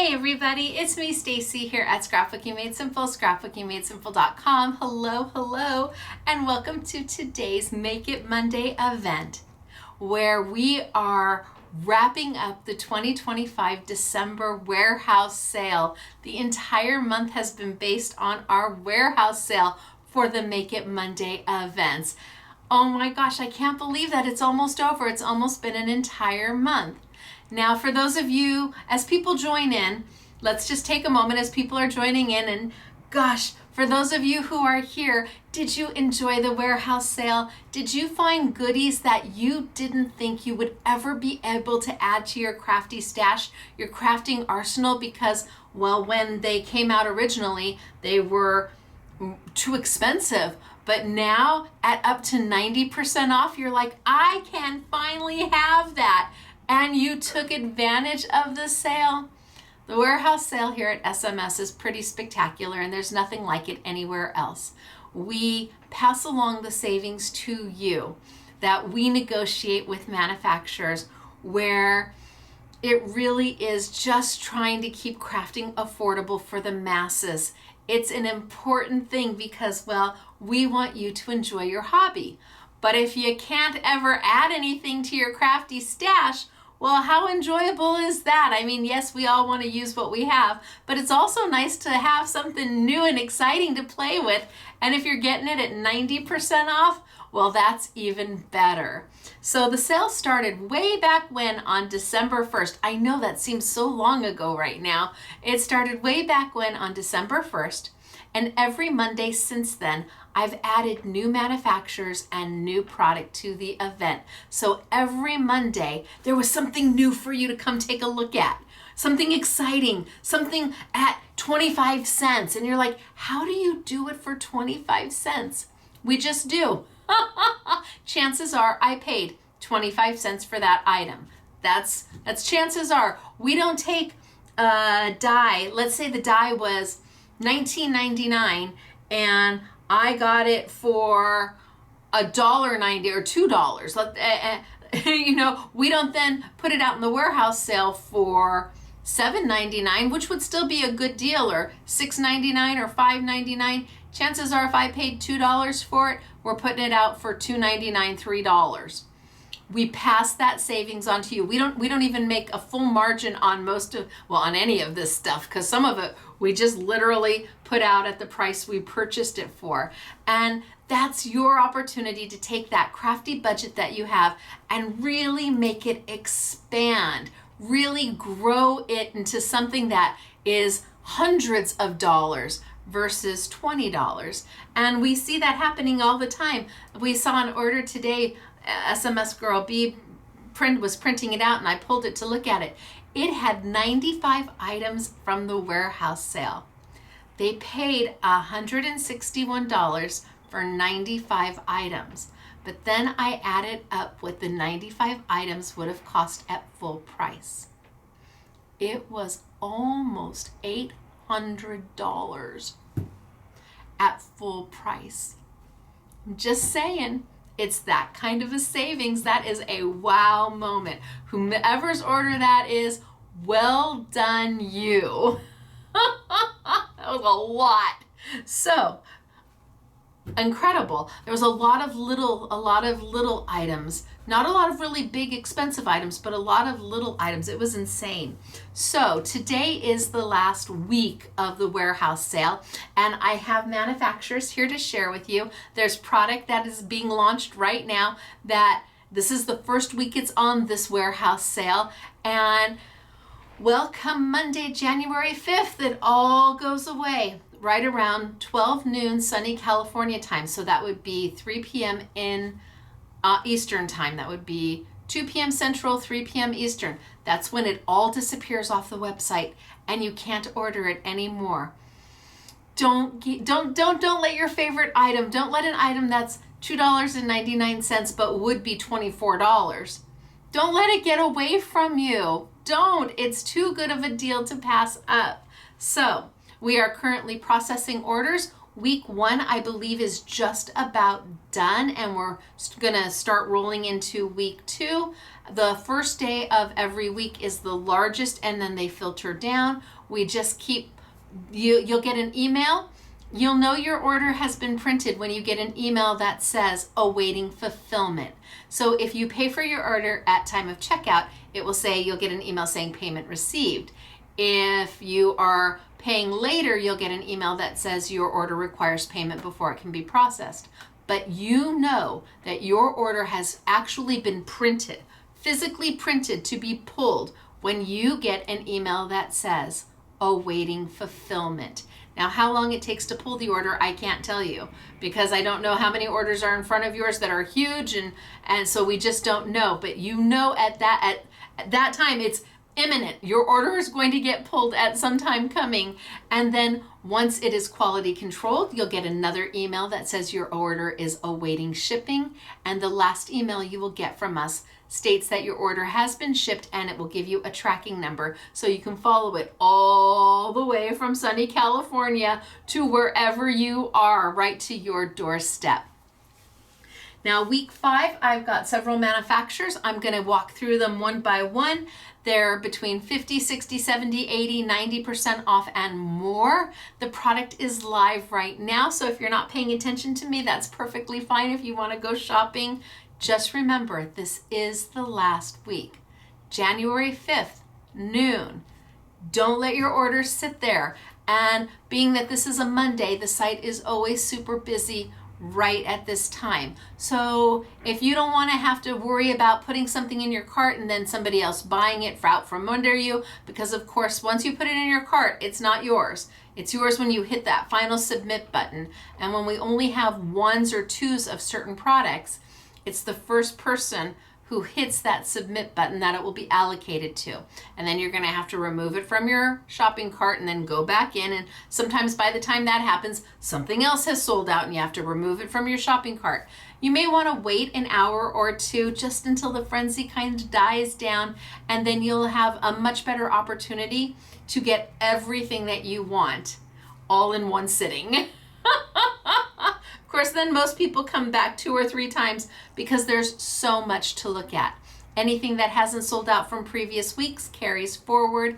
Hey everybody, it's me Stacy here at Scrapbooking Made Simple, scrapbookingmadesimple.com. Hello, and welcome to today's Make It Monday event, where we are wrapping up the 2025 December warehouse sale. The entire month has been based on our warehouse sale for the Make It Monday events. Oh my gosh, I can't believe that it's almost over. It's almost been an entire month. Now, for those of you, as people join in, let's just take a moment as people are joining in, and gosh, for those of you who are here, did you enjoy the warehouse sale? Did you find goodies that you didn't think you would ever be able to add to your crafty stash, your crafting arsenal? Because, well, when they came out originally, they were too expensive. But now at up to 90% off, you're like, I can finally have that. And you took advantage of the sale. The warehouse sale here at SMS is pretty spectacular, and there's nothing like it anywhere else. We pass along the savings to you that we negotiate with manufacturers, where it really is just trying to keep crafting affordable for the masses. It's an important thing because, well, we want you to enjoy your hobby. But if you can't ever add anything to your crafty stash, well, how enjoyable is that? I mean, yes, we all want to use what we have, but it's also nice to have something new and exciting to play with. And if you're getting it at 90% off, well, that's even better. So the sale started way back when on December 1st. I know that seems so long ago right now. It started way back when on December 1st. And every Monday since then, I've added new manufacturers and new product to the event. So every Monday, there was something new for you to come take a look at. Something exciting, something at 25 cents. And you're like, how do you do it for 25 cents? We just do. Chances are I paid 25 cents for that item. That's chances are. We don't take a die. Let's say the die was $19.99 and I got it for $1.90 or $2. You know, we don't then put it out in the warehouse sale for $7.99, which would still be a good deal, or $6.99 or $5.99. Chances are if I paid $2 for it, we're putting it out for $2.99, $3. We pass that savings on to you. We don't even make a full margin on on any of this stuff, because some of it we just literally put out at the price we purchased it for. And that's your opportunity to take that crafty budget that you have and really make it expand, really grow it into something that is hundreds of dollars versus $20. And we see that happening all the time. We saw an order today. SMS Girl B was printing it out, and I pulled it to look at it. It had 95 items from the warehouse sale. They paid $161 for 95 items. But then I added up what the 95 items would have cost at full price. It was almost $800 at full price. I'm just saying. It's that kind of a savings. That is a wow moment. Whomever's order that is, well done you. That was a lot. So incredible. There was a lot of little items, not a lot of really big expensive items, but a lot of little items. It was insane. So today is the last week of the warehouse sale, and I have manufacturers here to share with you. There's product that is being launched right now that this is the first week it's on this warehouse sale, and well, come Monday, January 5th, it all goes away. Right around 12 noon sunny California time. So that would be 3 p.m. in Eastern time. That would be 2 p.m. Central, 3 p.m. Eastern. That's when it all disappears off the website and you can't order it anymore. Don't let your favorite item, don't let an item that's $2.99 but would be $24. Don't let it get away from you. Don't. It's too good of a deal to pass up. So we are currently processing orders. Week 1, I believe, is just about done, and we're gonna start rolling into week 2. The first day of every week is the largest, and then they filter down. We just keep, you'll get an email. You'll know your order has been printed when you get an email that says awaiting fulfillment. So if you pay for your order at time of checkout, it will say, you'll get an email saying payment received. If you are paying later, you'll get an email that says your order requires payment before it can be processed. But you know that your order has actually been printed, physically printed to be pulled when you get an email that says awaiting fulfillment. Now, how long it takes to pull the order, I can't tell you, because I don't know how many orders are in front of yours that are huge, and so we just don't know. But you know at that time it's imminent. Your order is going to get pulled at some time coming, and then once it is quality controlled, you'll get another email that says your order is awaiting shipping, and the last email you will get from us states that your order has been shipped, and it will give you a tracking number so you can follow it all the way from sunny California to wherever you are, right to your doorstep. Now, week 5, I've got several manufacturers. I'm going to walk through them one by one. They're between 50, 60, 70, 80, 90% off and more. The product is live right now, so if you're not paying attention to me, that's perfectly fine. If you want to go shopping, just remember, this is the last week. January 5th, noon. Don't let your orders sit there. And being that this is a Monday, the site is always super busy right at this time. So if you don't want to have to worry about putting something in your cart and then somebody else buying it out from under you, because of course, once you put it in your cart, it's not yours. It's yours when you hit that final submit button. And when we only have 1s or 2s of certain products, it's the first person who hits that submit button that it will be allocated to. And then you're going to have to remove it from your shopping cart and then go back in. And sometimes by the time that happens, something else has sold out and you have to remove it from your shopping cart. You may want to wait an hour or two just until the frenzy kind of dies down, and then you'll have a much better opportunity to get everything that you want all in one sitting. Of course, then most people come back 2 or 3 times because there's so much to look at. Anything that hasn't sold out from previous weeks carries forward,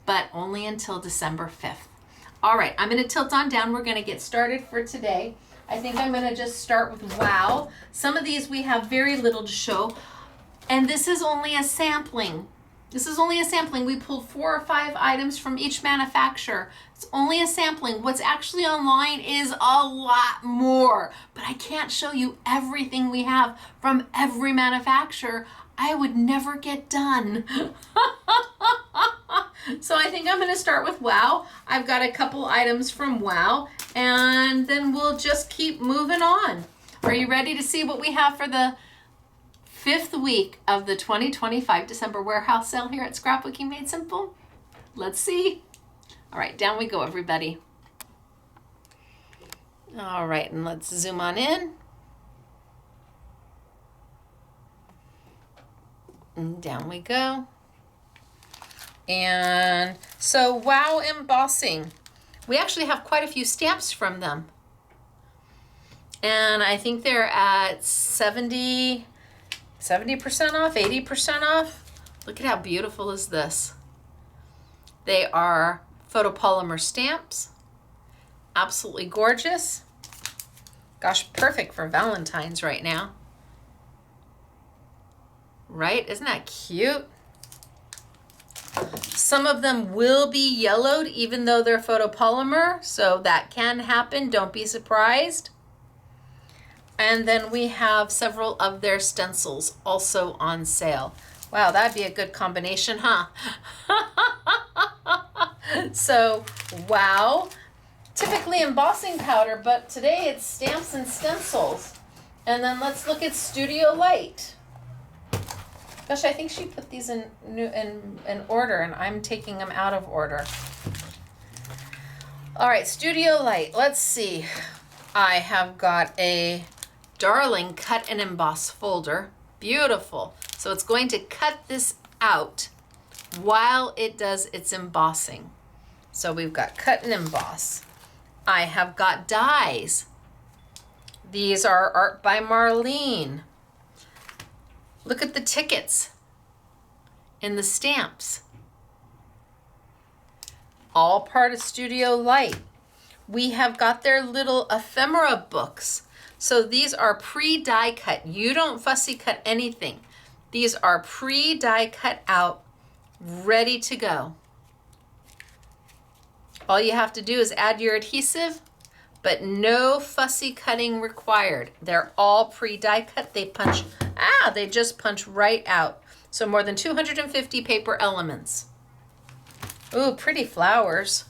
but only until December 5th. All right, I'm going to tilt on down. We're going to get started for today. I think I'm going to just start with wow. Some of these we have very little to show, and this is only a sampling. This is only a sampling. We pulled 4 or 5 items from each manufacturer. It's only a sampling. What's actually online is a lot more, but I can't show you everything we have from every manufacturer. I would never get done. So I think I'm going to start with wow. I've got a couple items from wow, and then we'll just keep moving on. Are you ready to see what we have for the 5th week of the 2025 December warehouse sale here at Scrapbooking Made Simple? Let's see. All right, down we go, everybody. All right, and let's zoom on in. And down we go. And so wow embossing. We actually have quite a few stamps from them. And I think they're at 70% off, 80% off. Look at how beautiful is this. They are photopolymer stamps. Absolutely gorgeous. Gosh, perfect for Valentine's right now. Right? Isn't that cute? Some of them will be yellowed even though they're photopolymer, so that can happen. Don't be surprised. And then we have several of their stencils also on sale. Wow, that'd be a good combination, huh? So, wow. Typically embossing powder, but today it's stamps and stencils. And then let's look at Studio Light. Gosh, I think she put these in order, and I'm taking them out of order. All right, Studio Light. Let's see. I have got a darling cut and emboss folder. Beautiful. So it's going to cut this out while it does its embossing. So we've got cut and emboss. I have got dies. These are art by Marlene. Look at the tickets and the stamps. All part of Studio Light. We have got their little ephemera books. So these are pre-die cut. You don't fussy cut anything. These are pre-die cut out, ready to go. All you have to do is add your adhesive, but no fussy cutting required. They're all pre-die cut. They just punch right out. So more than 250 paper elements. Ooh, pretty flowers.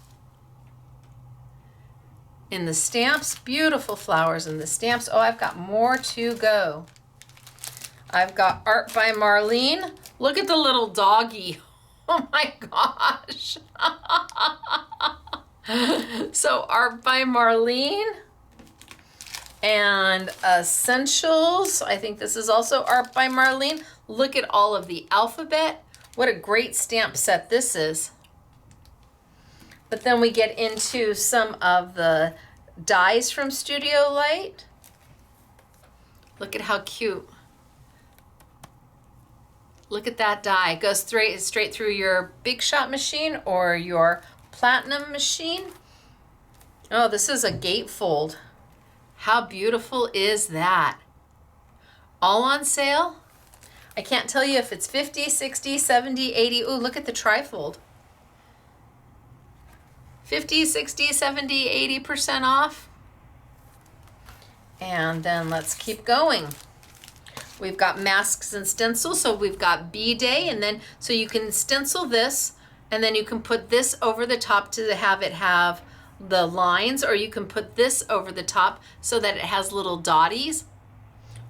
In the stamps, beautiful flowers in the stamps. Oh, I've got more to go. I've got art by Marlene. Look at the little doggy. Oh my gosh. So art by Marlene and Essentials. I think this is also art by Marlene. Look at all of the alphabet. What a great stamp set this is. But then we get into some of the dies from Studio Light. Look at how cute. Look at that die. It goes straight through your Big Shot machine or your Platinum machine. Oh, this is a gatefold. How beautiful is that? All on sale. I can't tell you if it's 50, 60, 70, 80. Ooh, look at the trifold. 50, 60, 70, 80% off. And then let's keep going. We've got masks and stencils. So we've got B-Day, and then so you can stencil this, and then you can put this over the top to have it have the lines, or you can put this over the top so that it has little dotties.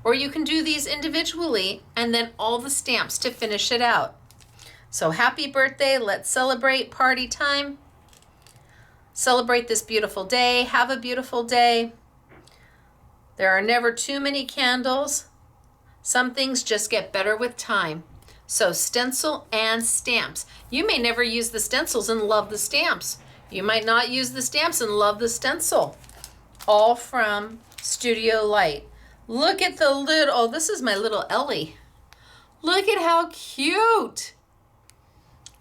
Or you can do these individually and then all the stamps to finish it out. So happy birthday, let's celebrate, party time. Celebrate this beautiful day, have a beautiful day. There are never too many candles. Some things just get better with time. So stencil and stamps. You may never use the stencils and love the stamps. You might not use the stamps and love the stencil. All from Studio Light. Look at the little, oh, this is my little Ellie. Look at how cute.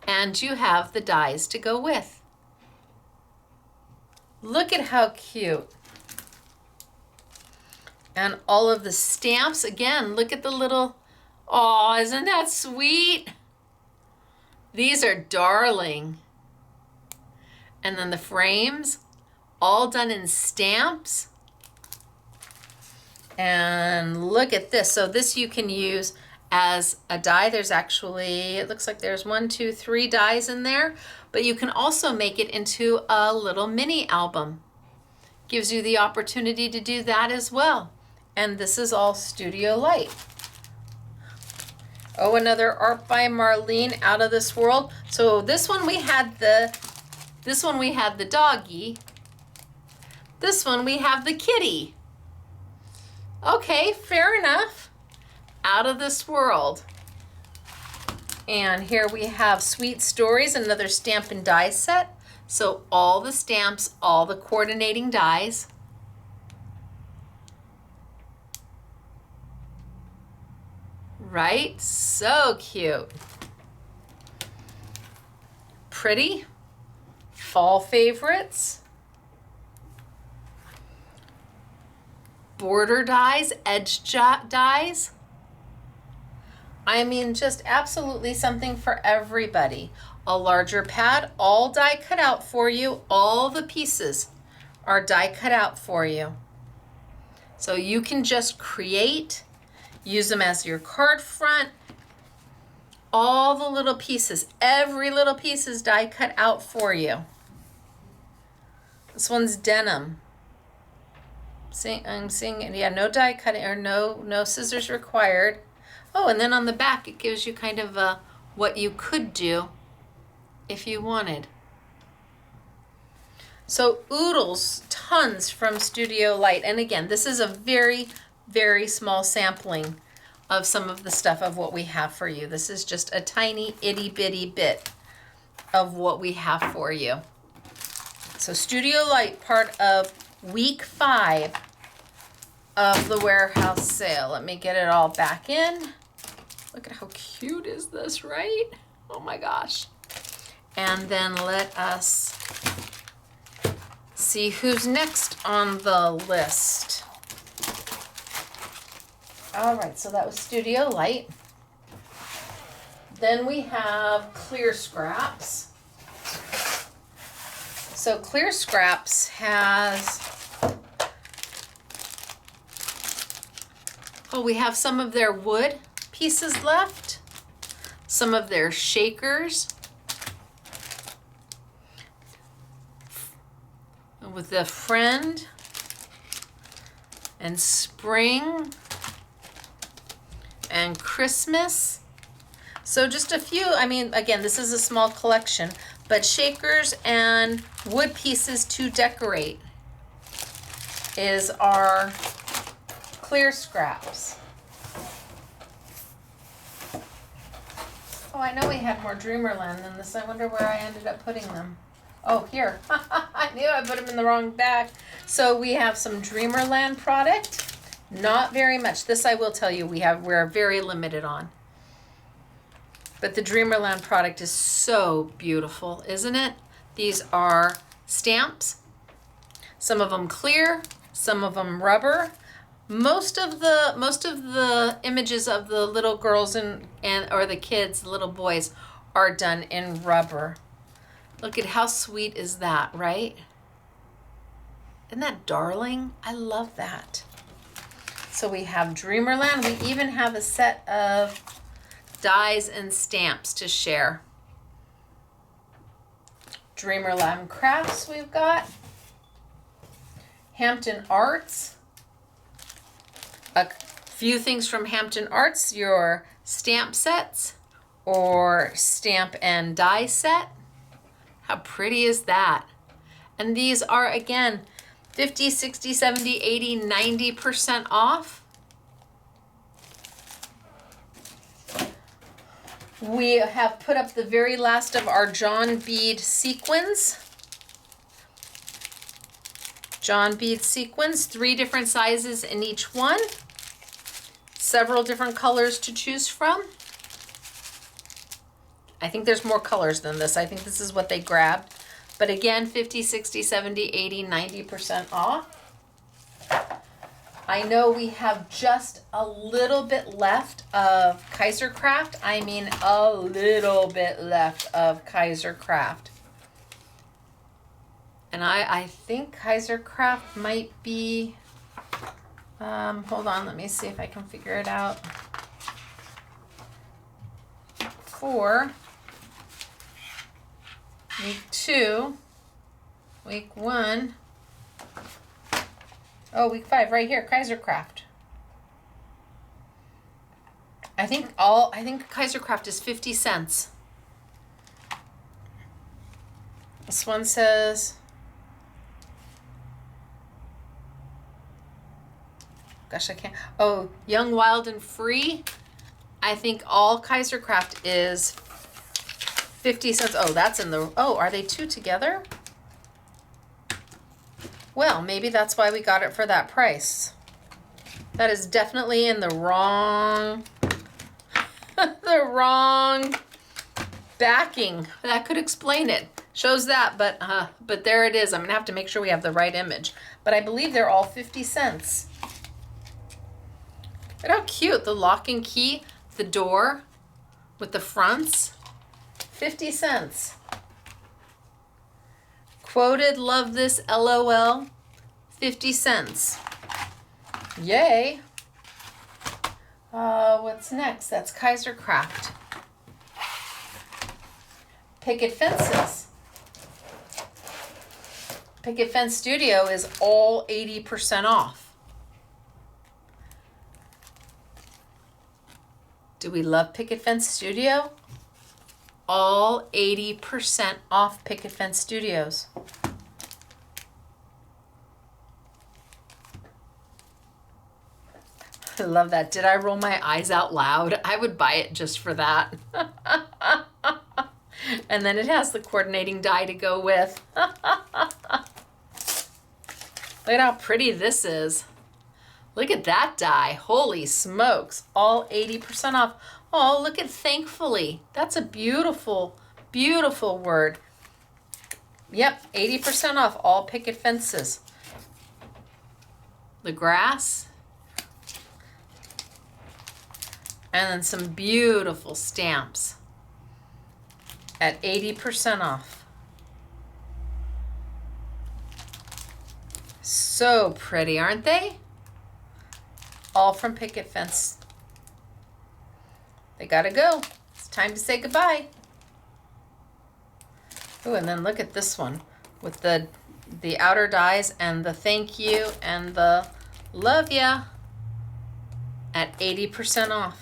And you have the dies to go with. Look at how cute. And all of the stamps, again, look at the little, oh, isn't that sweet? These are darling. And then the frames, all done in stamps. And look at this. So this you can use as a die. There's actually, it looks like there's 1, 2, 3 dies in there, but you can also make it into a little mini album. Gives you the opportunity to do that as well. And this is all Studio Light. Oh, another art by Marlene, Out of This World. So this one we had the doggy. This one we have the kitty. Okay, fair enough. Out of This World. And here we have Sweet Stories, another stamp and die set. So all the stamps, all the coordinating dies. Right? So cute. Pretty. Fall favorites. Border dies, edge dies. I mean, just absolutely something for everybody. A larger pad, all die cut out for you. All the pieces are die cut out for you. So you can just create, use them as your card front. All the little pieces, every little piece is die cut out for you. This one's denim. I'm seeing, yeah, no die cutting or no scissors required. Oh, and then on the back, it gives you kind of what you could do if you wanted. So oodles, tons from Studio Light. And again, this is a very, very small sampling of some of the stuff of what we have for you. This is just a tiny itty bitty bit of what we have for you. So Studio Light, part of week 5 of the warehouse sale. Let me get it all back in. Look at how cute is this, right? Oh my gosh. And then let us see who's next on the list. All right, so that was Studio Light. Then we have Clear Scraps. So Clear Scraps has, we have some of their wood pieces left, some of their shakers, with the Friend and Spring and Christmas. So just a few, I mean, again, this is a small collection, but shakers and wood pieces to decorate is our Clear Scraps. Oh, I know we had more Dreamerland than this. I wonder where I ended up putting them. Oh, here. I knew I put them in the wrong bag. So we have some Dreamerland product. Not very much. This I will tell you we're very limited on. But the Dreamerland product is so beautiful, isn't it? These are stamps. Some of them clear, some of them rubber. Most of the images of the little girls or the kids, the little boys, are done in rubber. Look at how sweet is that, right? Isn't that darling? I love that. So we have Dreamerland. We even have a set of dies and stamps to share. Dreamerland Crafts we've got. Hampton Arts. A few things from Hampton Arts, your stamp sets or stamp and die set. How pretty is that? And these are, again, 50, 60, 70, 80, 90% off. We have put up the very last of our John bead sequins. John bead sequins, 3 different sizes in each one. Several different colors to choose from. I think there's more colors than this. I think this is what they grabbed. But again, 50, 60, 70, 80, 90% off. I know we have just a little bit left of Kaisercraft. I mean, a little bit left of Kaisercraft. And I think Kaisercraft might be, hold on, let me see if I can figure it out. For week 2, week 1, week 5 right here, Kaisercraft. I think Kaisercraft is 50 cents. This one says, gosh, I can't. Oh, Young, Wild, and Free. I think all Kaisercraft is 50 cents. Oh, that's in the, are they 2 together? Well, maybe that's why we got it for that price. That is definitely in the wrong, the wrong backing. That could explain it. Shows that, but there it is. I'm gonna have to make sure we have the right image. But I believe they're all 50 cents. Look how cute, the lock and key, the door with the fronts, 50 cents. Quoted, love this, LOL, 50 cents. Yay. What's next? That's Kaisercraft. Picket Fences. Picket Fence Studio is all 80% off. Do we love Picket Fence Studio? All 80% off Picket Fence Studios. I love that. Did I roll my eyes out loud? I would buy it just for that. And then it has the coordinating die to go with. Look at how pretty this is. Look at that die. Holy smokes. All 80% off. Oh, look at thankfully. That's a beautiful, beautiful word. Yep, 80% off all picket fences. The grass. And then some beautiful stamps at 80% off. So pretty, aren't they? All from Picket Fence. They gotta go. It's time to say goodbye. Oh, and then look at this one with the outer dies and the thank you and the love ya at 80% off.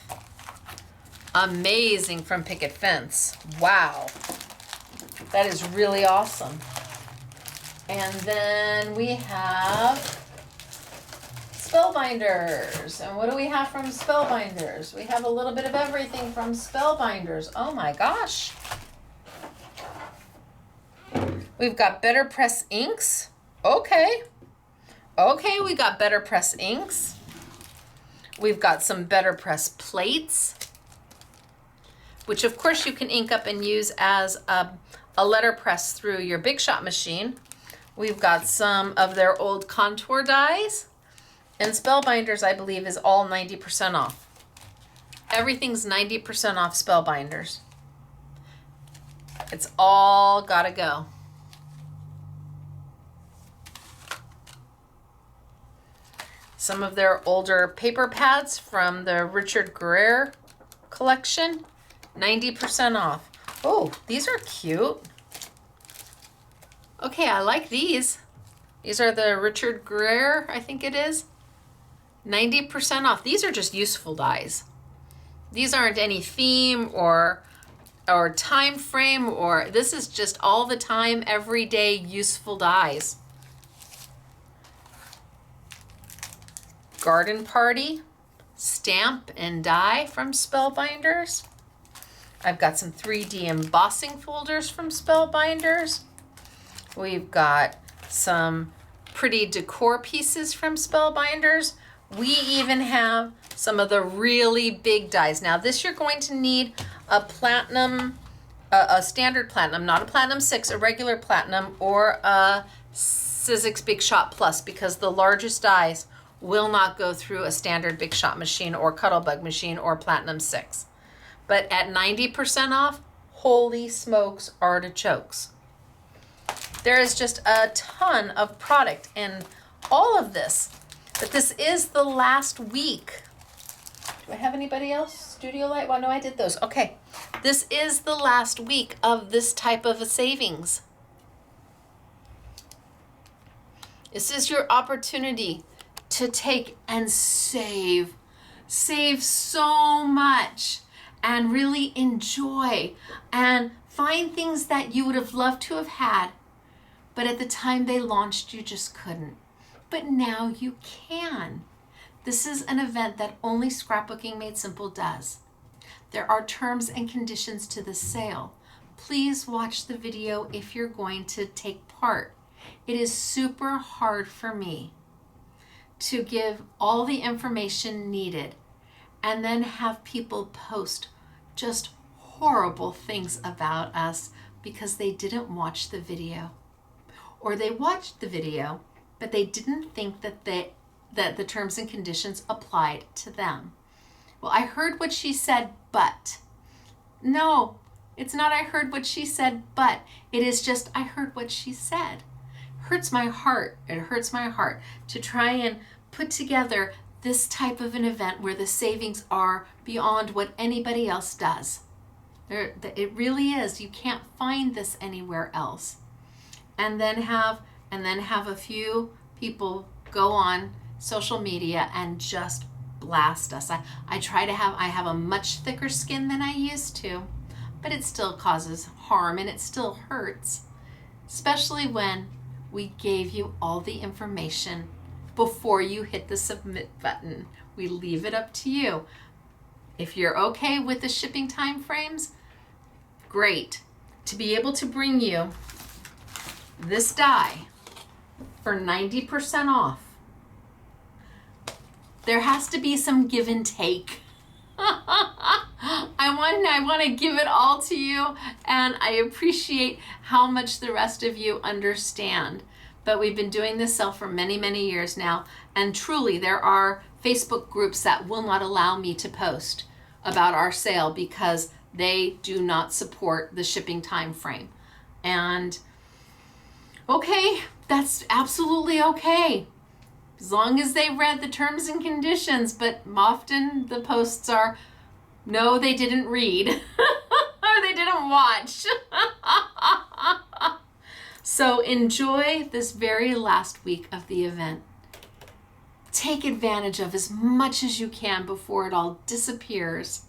Amazing from Picket Fence. Wow. That is really awesome. And then we have Spellbinders. And what do we have from Spellbinders? We have a little bit of everything from Spellbinders. Oh my gosh. We've got Better Press inks. Okay. Okay, we got Better Press inks. We've got some Better Press plates, which of course you can ink up and use as a letter press through your Big Shot machine. We've got some of their old contour dies. And Spellbinders, I believe, is all 90% off. Everything's 90% off Spellbinders. It's all gotta go. Some of their older paper pads from the Richard Guerre collection, 90% off. Oh, these are cute. Okay, I like these. These are the Richard Guerre, I think it is. 90% off. These are just useful dies. These aren't any theme or time frame, or this is just all the time, everyday useful dies. Garden Party, stamp and die from Spellbinders. I've got some 3D embossing folders from Spellbinders. We've got some pretty decor pieces from Spellbinders. We even have some of the really big dies. Now this you're going to need a platinum, a standard platinum, not a platinum 6, a regular platinum, or a Sizzix Big Shot Plus, because the largest dies will not go through a standard Big Shot machine or Cuttlebug machine or platinum 6. But at 90% off, holy smokes, artichokes. There is just a ton of product in all of this. But this is the last week. Do I have anybody else? Studio Light? Well, no, I did those. Okay. This is the last week of this type of a savings. This is your opportunity to take and save so much and really enjoy and find things that you would have loved to have had, but at the time they launched, you just couldn't. But now you can. This is an event that only Scrapbooking Made Simple does. There are terms and conditions to the sale. Please watch the video if you're going to take part. It is super hard for me to give all the information needed and then have people post just horrible things about us because they didn't watch the video. Or they watched the video, but they didn't think that the terms and conditions applied to them. Well, I heard what she said, but. No, it's not I heard what she said, but. It is just I heard what she said. Hurts my heart. It hurts my heart to try and put together this type of an event where the savings are beyond what anybody else does. It really is. You can't find this anywhere else. And then have a few people go on social media and just blast us. I have a much thicker skin than I used to, but it still causes harm and it still hurts, especially when we gave you all the information before you hit the submit button. We leave it up to you. If you're okay with the shipping time frames, great. To be able to bring you this die for 90% off. There has to be some give and take. I want to give it all to you, and I appreciate how much the rest of you understand. But we've been doing this sale for many, many years now, and truly there are Facebook groups that will not allow me to post about our sale because they do not support the shipping time frame. And okay, that's absolutely okay, as long as they read the terms and conditions. But often the posts are, no, they didn't read or they didn't watch. So enjoy this very last week of the event. Take advantage of as much as you can before it all disappears,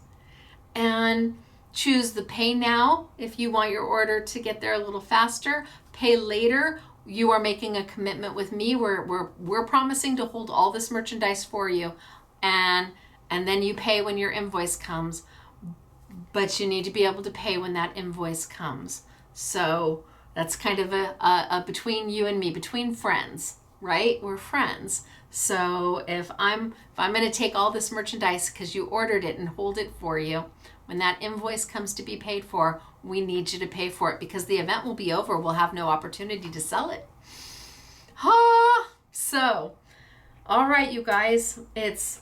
and choose the pay now if you want your order to get there a little faster. Pay later. You are making a commitment with me. We're promising to hold all this merchandise for you, and then you pay when your invoice comes. But you need to be able to pay when that invoice comes. So that's kind of a between you and me, between friends, right? We're friends. So if I'm going to take all this merchandise because you ordered it and hold it for you, when that invoice comes to be paid for, we need you to pay for it because the event will be over. We'll have no opportunity to sell it. So, all right, you guys, it's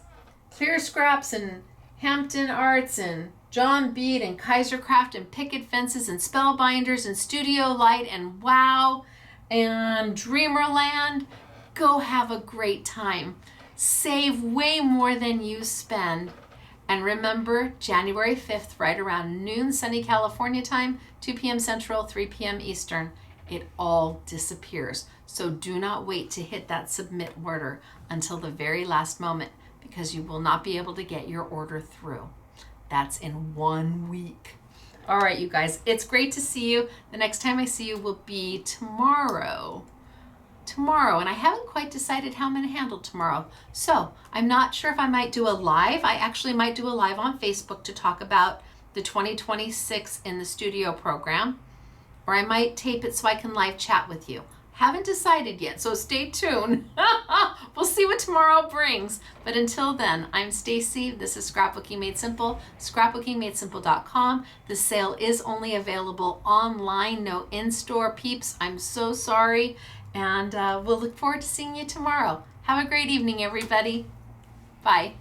Clear Scraps and Hampton Arts and John Bead and Kaisercraft and Picket Fences and Spellbinders and Studio Light and Wow and Dreamerland. Go have a great time. Save way more than you spend. And remember, January 5th, right around noon, sunny California time, 2 p.m. Central, 3 p.m. Eastern, it all disappears. So do not wait to hit that submit order until the very last moment, because you will not be able to get your order through. That's in 1 week. All right, you guys, it's great to see you. The next time I see you will be tomorrow, and I haven't quite decided how I'm going to handle tomorrow. So I'm not sure if I might do a live. I actually might do a live on Facebook to talk about the 2026 in the studio program, or I might tape it so I can live chat with you. Haven't decided yet, so stay tuned. We'll see what tomorrow brings. But until then, I'm Stacy. This is Scrapbooking Made Simple, scrapbookingmadesimple.com. The sale is only available online, no in-store, peeps. I'm so sorry. And we'll look forward to seeing you tomorrow. Have a great evening, everybody. Bye.